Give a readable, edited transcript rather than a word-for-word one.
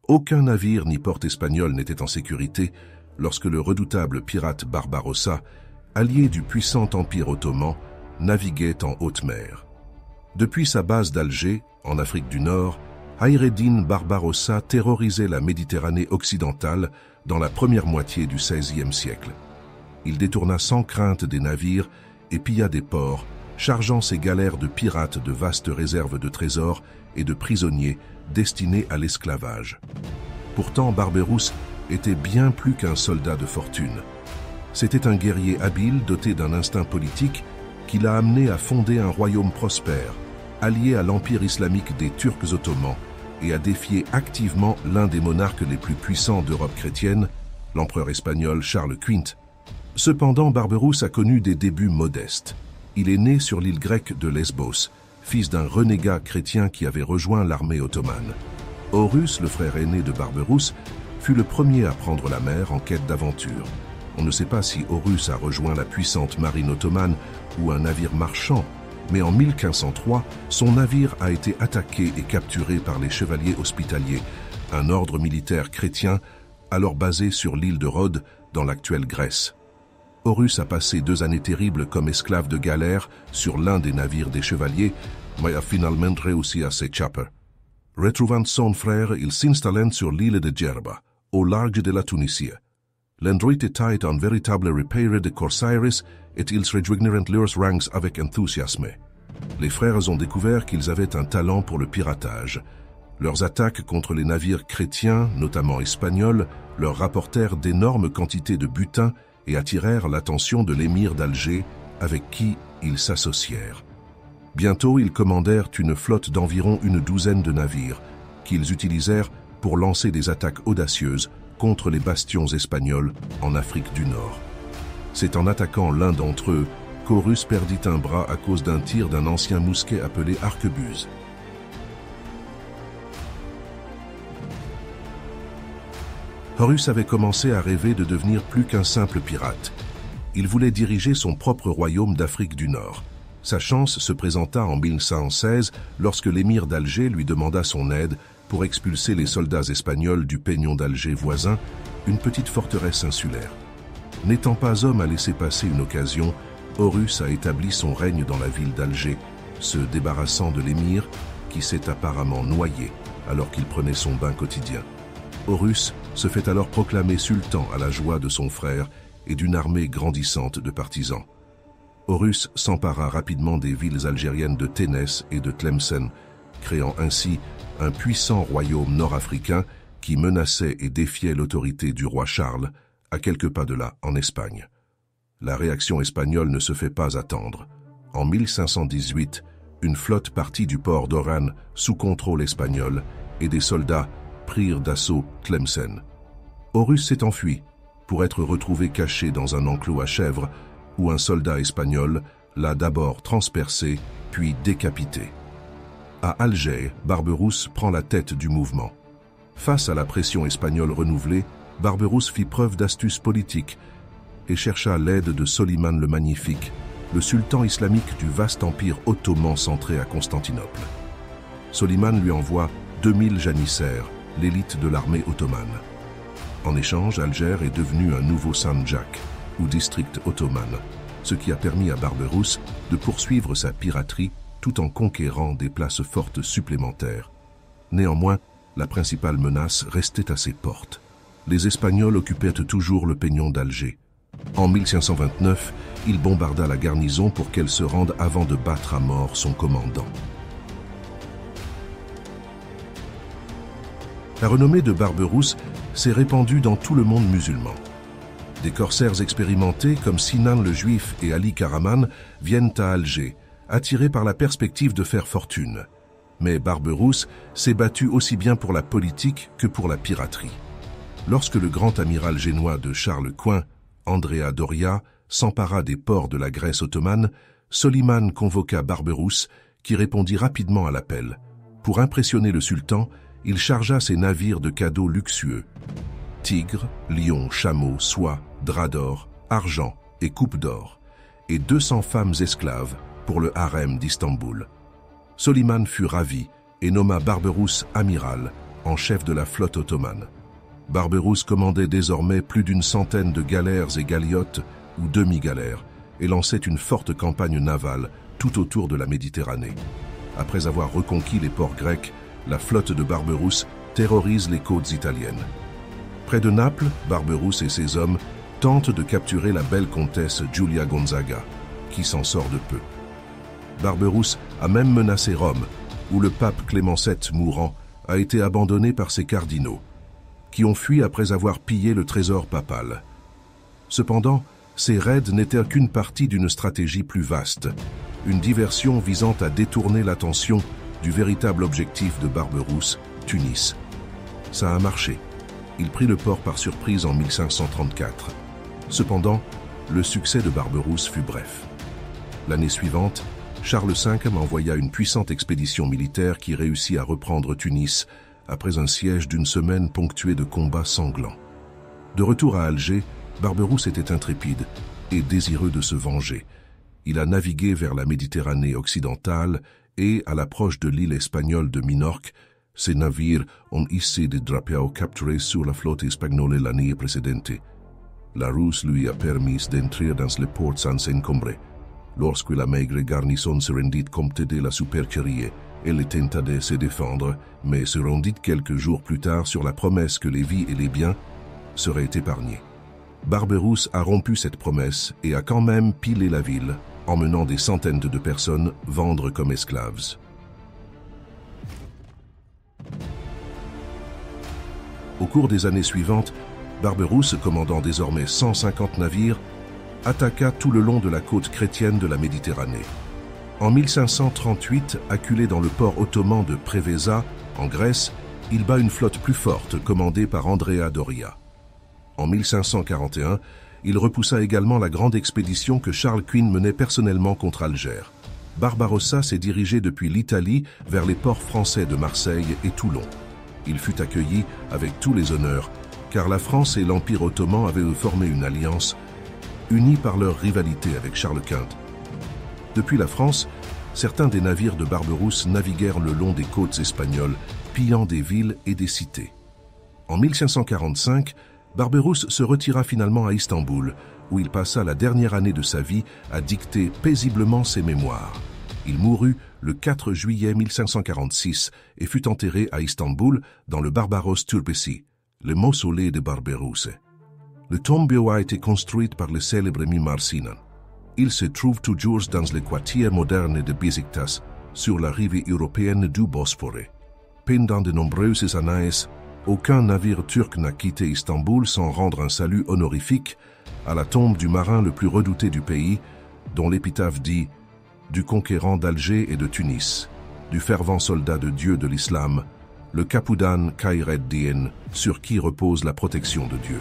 Aucun navire ni port espagnol n'était en sécurité lorsque le redoutable pirate Barbarossa, allié du puissant empire ottoman, naviguait en haute mer. Depuis sa base d'Alger, en Afrique du Nord, Hayreddin Barbarossa terrorisait la Méditerranée occidentale dans la première moitié du XVIe siècle. Il détourna sans crainte des navires et pilla des ports, chargeant ses galères de pirates de vastes réserves de trésors et de prisonniers destinés à l'esclavage. Pourtant, Barberousse était bien plus qu'un soldat de fortune. C'était un guerrier habile doté d'un instinct politique qui l'a amené à fonder un royaume prospère, allié à l'empire islamique des Turcs ottomans et à défier activement l'un des monarques les plus puissants d'Europe chrétienne, l'empereur espagnol Charles V. Cependant, Barberousse a connu des débuts modestes. Il est né sur l'île grecque de Lesbos, fils d'un renégat chrétien qui avait rejoint l'armée ottomane. Horus, le frère aîné de Barberousse, fut le premier à prendre la mer en quête d'aventure. On ne sait pas si Horus a rejoint la puissante marine ottomane ou un navire marchand, mais en 1503, son navire a été attaqué et capturé par les chevaliers hospitaliers, un ordre militaire chrétien alors basé sur l'île de Rhodes dans l'actuelle Grèce. Horus a passé 2 années terribles comme esclave de galère sur l'un des navires des chevaliers, mais a finalement réussi à s'échapper. Retrouvant son frère, il s'installe sur l'île de Djerba, au large de la Tunisie. L'endroit était un véritable repère de corsaires et ils rejoignirent leurs rangs avec enthousiasme. Les frères ont découvert qu'ils avaient un talent pour le piratage. Leurs attaques contre les navires chrétiens, notamment espagnols, leur rapportèrent d'énormes quantités de butin et attirèrent l'attention de l'émir d'Alger, avec qui ils s'associèrent. Bientôt, ils commandèrent une flotte d'environ une douzaine de navires, qu'ils utilisèrent pour lancer des attaques audacieuses contre les bastions espagnols en Afrique du Nord. C'est en attaquant l'un d'entre eux qu'Horus perdit un bras à cause d'un tir d'un ancien mousquet appelé arquebuse. Horus avait commencé à rêver de devenir plus qu'un simple pirate. Il voulait diriger son propre royaume d'Afrique du Nord. Sa chance se présenta en 1516 lorsque l'émir d'Alger lui demanda son aide pour expulser les soldats espagnols du Peñon d'Alger voisin, une petite forteresse insulaire. N'étant pas homme à laisser passer une occasion, Horus a établi son règne dans la ville d'Alger, se débarrassant de l'émir qui s'est apparemment noyé alors qu'il prenait son bain quotidien. Horus se fait alors proclamer sultan à la joie de son frère et d'une armée grandissante de partisans. Horus s'empara rapidement des villes algériennes de Ténès et de Tlemcen, créant ainsi un puissant royaume nord-africain qui menaçait et défiait l'autorité du roi Charles, à quelques pas de là, en Espagne. La réaction espagnole ne se fait pas attendre. En 1518, une flotte partit du port d'Oran sous contrôle espagnol et des soldats prirent d'assaut Tlemcen. Horus s'est enfui pour être retrouvé caché dans un enclos à chèvres où un soldat espagnol l'a d'abord transpercé puis décapité. À Alger, Barberousse prend la tête du mouvement. Face à la pression espagnole renouvelée, Barberousse fit preuve d'astuce politique et chercha l'aide de Soliman le Magnifique, le sultan islamique du vaste empire ottoman centré à Constantinople. Soliman lui envoie 2000 janissaires, l'élite de l'armée ottomane. En échange, Alger est devenu un nouveau Sandjak, ou district ottoman, ce qui a permis à Barberousse de poursuivre sa piraterie tout en conquérant des places fortes supplémentaires. Néanmoins, la principale menace restait à ses portes. Les Espagnols occupaient toujours le Peñon d'Alger. En 1529, il bombarda la garnison pour qu'elle se rende avant de battre à mort son commandant. La renommée de Barberousse s'est répandue dans tout le monde musulman. Des corsaires expérimentés comme Sinan le Juif et Ali Karaman viennent à Alger, attirés par la perspective de faire fortune. Mais Barberousse s'est battu aussi bien pour la politique que pour la piraterie. Lorsque le grand amiral génois de Charles Quint, Andrea Doria, s'empara des ports de la Grèce ottomane, Soliman convoqua Barberousse, qui répondit rapidement à l'appel. Pour impressionner le sultan, il chargea ses navires de cadeaux luxueux. Tigres, lions, chameaux, soie, draps d'or, argent et coupes d'or, et 200 femmes esclaves pour le harem d'Istanbul. Soliman fut ravi et nomma Barberousse amiral, en chef de la flotte ottomane. Barberousse commandait désormais plus d'une centaine de galères et galiotes ou demi-galères et lançait une forte campagne navale tout autour de la Méditerranée. Après avoir reconquis les ports grecs, la flotte de Barberousse terrorise les côtes italiennes. Près de Naples, Barberousse et ses hommes tentent de capturer la belle comtesse Giulia Gonzaga, qui s'en sort de peu. Barberousse a même menacé Rome, où le pape Clément VII mourant a été abandonné par ses cardinaux, qui ont fui après avoir pillé le trésor papal. Cependant, ces raids n'étaient qu'une partie d'une stratégie plus vaste, une diversion visant à détourner l'attention du véritable objectif de Barberousse, Tunis. Ça a marché. Il prit le port par surprise en 1534. Cependant, le succès de Barberousse fut bref. L'année suivante, Charles V envoya une puissante expédition militaire qui réussit à reprendre Tunis après un siège d'une semaine ponctué de combats sanglants. De retour à Alger, Barberousse était intrépide et désireux de se venger. Il a navigué vers la Méditerranée occidentale et, à l'approche de l'île espagnole de Minorque, ses navires ont hissé des drapeaux capturés sur la flotte espagnole l'année précédente. La ruse lui a permis d'entrer dans les ports sans encombrer. Lorsque la maigre garnison se rendit compte de la supercherie, elle tenta de se défendre, mais se rendit quelques jours plus tard sur la promesse que les vies et les biens seraient épargnés. Barberousse a rompu cette promesse et a quand même pillé la ville, emmenant des centaines de personnes vendre comme esclaves. Au cours des années suivantes, Barberousse, commandant désormais 150 navires, attaqua tout le long de la côte chrétienne de la Méditerranée. En 1538, acculé dans le port ottoman de Preveza, en Grèce, il bat une flotte plus forte commandée par Andrea Doria. En 1541, il repoussa également la grande expédition que Charles Quint menait personnellement contre Alger. Barbarossa s'est dirigé depuis l'Italie vers les ports français de Marseille et Toulon. Il fut accueilli avec tous les honneurs, car la France et l'Empire ottoman avaient formé une alliance, unis par leur rivalité avec Charles Quint. Depuis la France, certains des navires de Barberousse naviguèrent le long des côtes espagnoles, pillant des villes et des cités. En 1545, Barberousse se retira finalement à Istanbul, où il passa la dernière année de sa vie à dicter paisiblement ses mémoires. Il mourut le 4 juillet 1546 et fut enterré à Istanbul dans le Barbaros Türbesi, le mausolée de Barberousse. Le tombeau a été construit par le célèbre Mimar Sinan. Il se trouve toujours dans le quartier moderne de Beşiktaş, sur la rive européenne du Bosphore. Pendant de nombreuses années, aucun navire turc n'a quitté Istanbul sans rendre un salut honorifique à la tombe du marin le plus redouté du pays, dont l'épitaphe dit « Du conquérant d'Alger et de Tunis, du fervent soldat de Dieu de l'islam, le Capoudan Khayreddin, sur qui repose la protection de Dieu ».